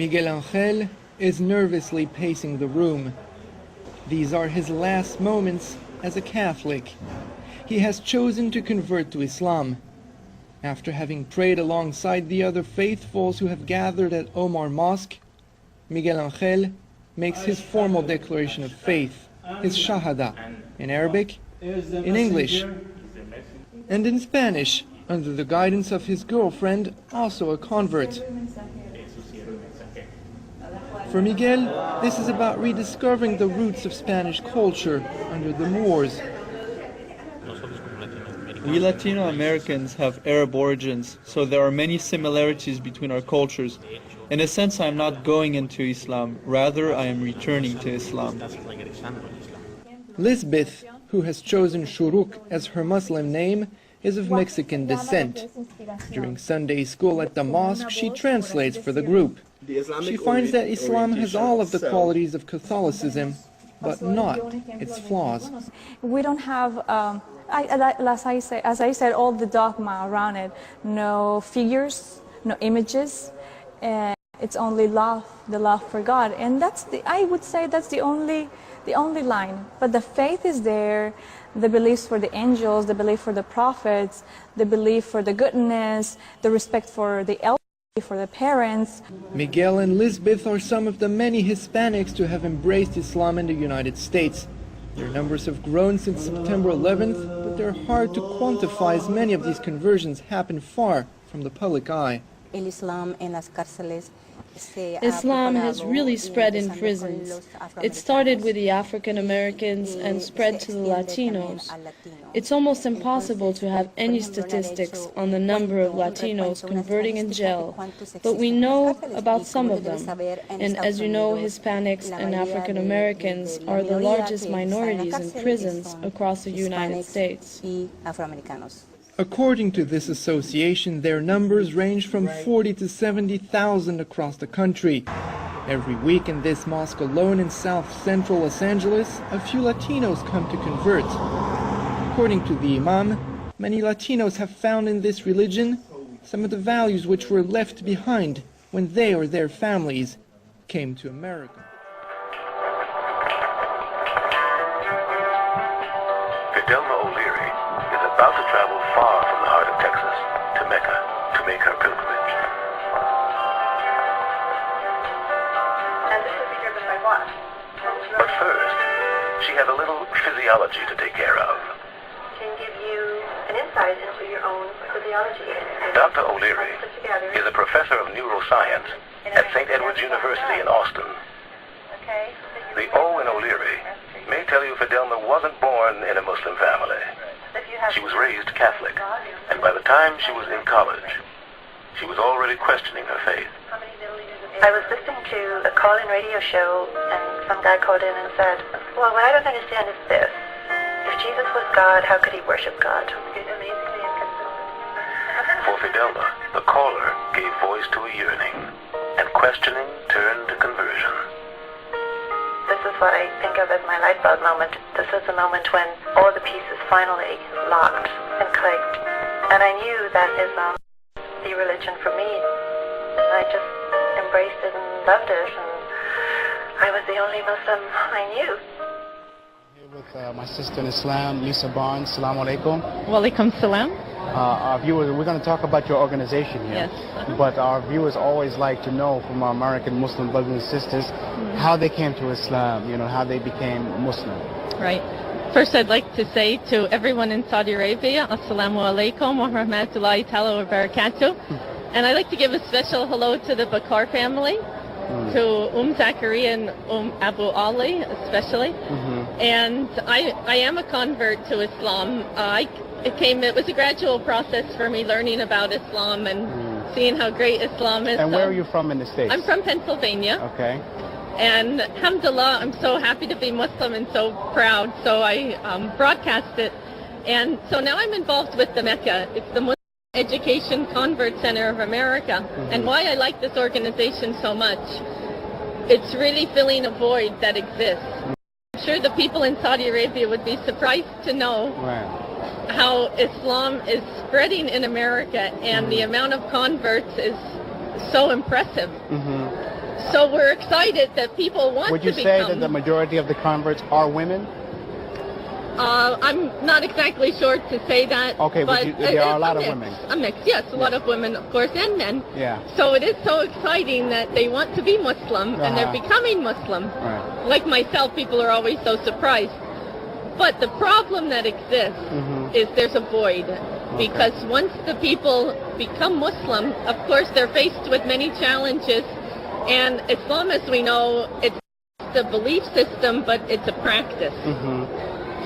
Miguel Angel is nervously pacing the room. These are his last moments as a Catholic. He has chosen to convert to Islam. After having prayed alongside the other faithfuls who have gathered at Omar Mosque, Miguel Angel makes his formal declaration of faith, his Shahada, in Arabic, in English, and in Spanish, under the guidance of his girlfriend, also a convert. For Miguel, this is about rediscovering the roots of Spanish culture under the Moors. We Latino Americans have Arab origins, so there are many similarities between our cultures. In a sense, I am not going into Islam, rather I am returning to Islam. Lisbeth, who has chosen Shuruk as her Muslim name, is of Mexican descent. During Sunday school at the mosque, she translates for the group. She finds that Islam has all of the qualities of Catholicism, but not its flaws. We don't have, as I said, all the dogma around it. No figures, no images. It's only love, the love for God, and I would say that's the only line. But the faith is there, the beliefs for the angels, the belief for the prophets, the belief for the goodness, the respect for the elders, for the parents. Miguel and Lisbeth are some of the many Hispanics to have embraced Islam in the United States. Their numbers have grown since September 11th, but they're hard to quantify as many of these conversions happen far from the public eye. Islam has really spread in prisons. It started with the African Americans and spread to the Latinos. It's almost impossible to have any statistics on the number of Latinos converting in jail, but we know about some of them. And as you know, Hispanics and African Americans are the largest minorities in prisons across the United States. According to this association, their numbers range from 40 to 70,000 across the country. Every week in this mosque alone in south-central Los Angeles, a few Latinos come to convert. According to the Imam, many Latinos have found in this religion some of the values which were left behind when they or their families came to America. About to travel far from the heart of Texas to Mecca to make her pilgrimage. And this will be driven by what? But first, she has a little physiology to take care of. Can give you an insight into your own physiology. Dr. O'Leary is a professor of neuroscience at St. Edward's University in Austin. Okay. The O in O'Leary may tell you Fidelma wasn't born in a Muslim family. She was raised Catholic, and by the time she was in college, she was already questioning her faith. I was listening to a call-in radio show, and some guy called in and said, well, what I don't understand is this. If Jesus was God, how could he worship God? For Fidelma, the caller gave voice to a yearning, and questioning turned to conversion. This is what I think of as my light bulb moment. This is the moment when all the pieces finally locked and clicked. And I knew that Islam was the religion for me. And I just embraced it and loved it. And I was the only Muslim I knew. Here with my sister in Islam, Lisa Barnes. Assalamu alaikum. Wa alaikum salam. Our viewers, we're going to talk about your organization here. Yes. But our viewers always like to know from our American Muslim brothers and sisters how they came to Islam, how they became Muslim. Right. First, I'd like to say to everyone in Saudi Arabia, Assalamu alaikum wa rahmatullahi ta'ala wa barakatuh. And I'd like to give a special hello to the Bakar family, to Zachariah and Abu Ali especially. And I am a convert to Islam. It was a gradual process for me learning about Islam and seeing how great Islam is. And where are you from in the States? I'm from Pennsylvania. Okay. And alhamdulillah, I'm so happy to be Muslim and so proud. So I broadcast it. And so now I'm involved with the Mecca. It's the Muslim Education Convert Center of America. And why I like this organization so much, it's really filling a void that exists. I'm sure the people in Saudi Arabia would be surprised to know how Islam is spreading in America, and the amount of converts is so impressive. So we're excited that people want Would you to say become. that the majority of the converts are women? I'm not exactly sure to say that. Okay, but there are a lot of women. A mix, yes, a lot of women, of course, and men. Yeah. So it is so exciting that they want to be Muslim and they're becoming Muslim. Right. Like myself, people are always so surprised. But the problem that exists is there's a void. Because once the people become Muslim, of course, they're faced with many challenges. And Islam, as we know, it's a belief system, but it's a practice.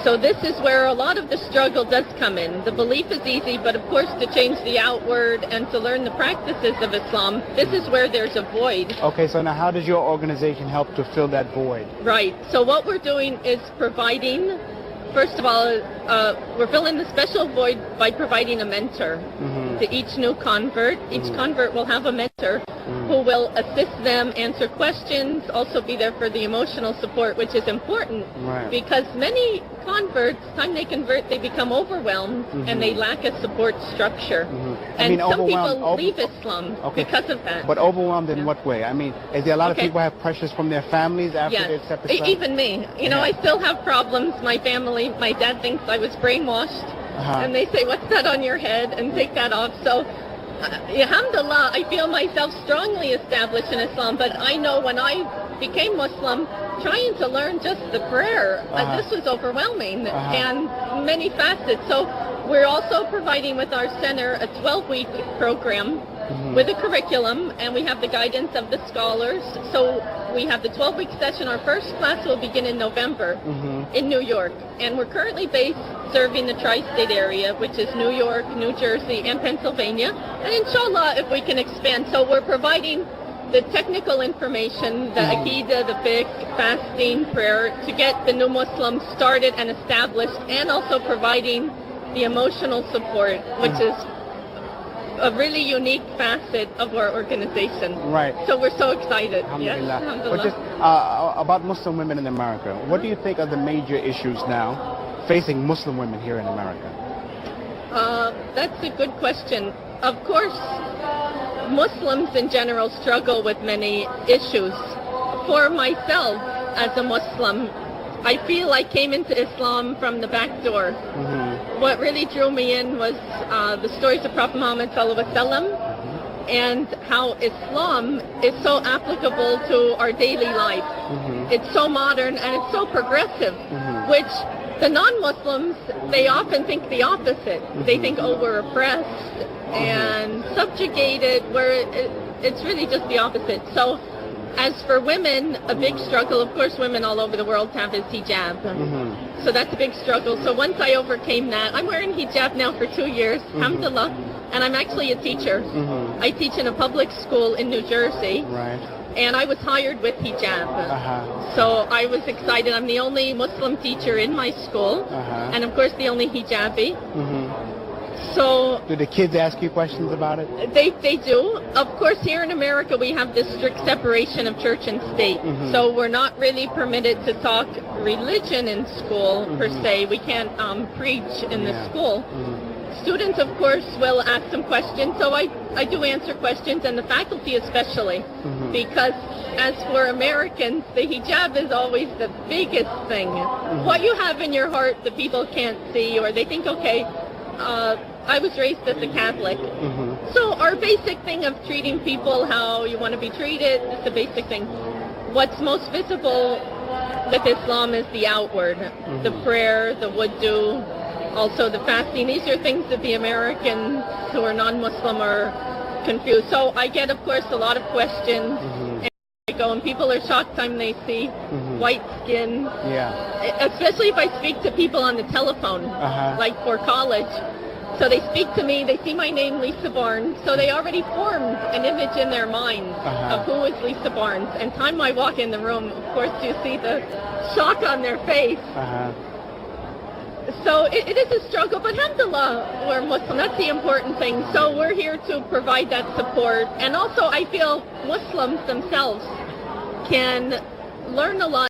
So this is where a lot of the struggle does come in. The belief is easy, but of course to change the outward and to learn the practices of Islam, this is where there's a void. Okay, so now how does your organization help to fill that void? Right. So what we're doing is providing, first of all, we're filling the special void by providing a mentor to each new convert. Each convert will have a mentor who will assist them, answer questions, also be there for the emotional support, which is important because many converts, time they convert, they become overwhelmed and they lack a support structure. And some people leave Islam because of that. But overwhelmed in what way? I mean, is there a lot of people who have pressures from their families after they accept Islam? Even me. You know, I still have problems. My family, my dad thinks I was brainwashed. And they say, what's that on your head? And take that off. So, alhamdulillah, I feel myself strongly established in Islam. But I know when I became Muslim, trying to learn just the prayer, this was overwhelming and many facets. So we're also providing with our center a 12-week program with a curriculum, and we have the guidance of the scholars. So we have the 12-week session. Our first class will begin in November in New York, and we're currently based serving the tri-state area, which is New York, New Jersey, and Pennsylvania. And inshallah, if we can expand. So we're providing the technical information, the Aqidah, the fiqh, fasting, prayer, to get the new Muslims started and established, and also providing the emotional support, which is a really unique facet of our organization. Right. So we're so excited. Alhamdulillah. Yes, alhamdulillah. But just about Muslim women in America, what do you think are the major issues now facing Muslim women here in America? That's a good question. Of course, Muslims in general struggle with many issues. For myself, as a Muslim, I feel I came into Islam from the back door. What really drew me in was the stories of Prophet Muhammad ﷺ and how Islam is so applicable to our daily life. It's so modern and it's so progressive, which the non-Muslims, they often think the opposite. They think, oh, we're oppressed and subjugated, where it's really just the opposite. So as for women, a big struggle, of course, women all over the world have is hijab. So that's a big struggle. So once I overcame that, I'm wearing hijab now for 2 years, alhamdulillah, and I'm actually a teacher. I teach in a public school in New Jersey. And I was hired with hijab. So I was excited. I'm the only Muslim teacher in my school, and of course the only hijabi. So do the kids ask you questions about it? They do. Of course, here in America we have this strict separation of church and state. So we're not really permitted to talk religion in school per se. We can't preach in the school. Students, of course, will ask some questions. So I do answer questions, and the faculty especially, because as for Americans, the hijab is always the biggest thing. What you have in your heart, the people can't see, or they think, okay, I was raised as a Catholic. So our basic thing of treating people how you want to be treated is the basic thing. What's most visible with Islam is the outward, the prayer, the wudu, also the fasting. These are things that the Americans who are non-Muslim are confused. So I get, of course, a lot of questions. And I go, and people are shocked time they see white skin. Especially if I speak to people on the telephone, like for college. So they speak to me, they see my name, Lisa Barnes, so they already formed an image in their minds of who is Lisa Barnes. And time I walk in the room, of course, you see the shock on their face. So it is a struggle, but alhamdulillah, we're Muslim, that's the important thing. So we're here to provide that support. And also I feel Muslims themselves can learn a lot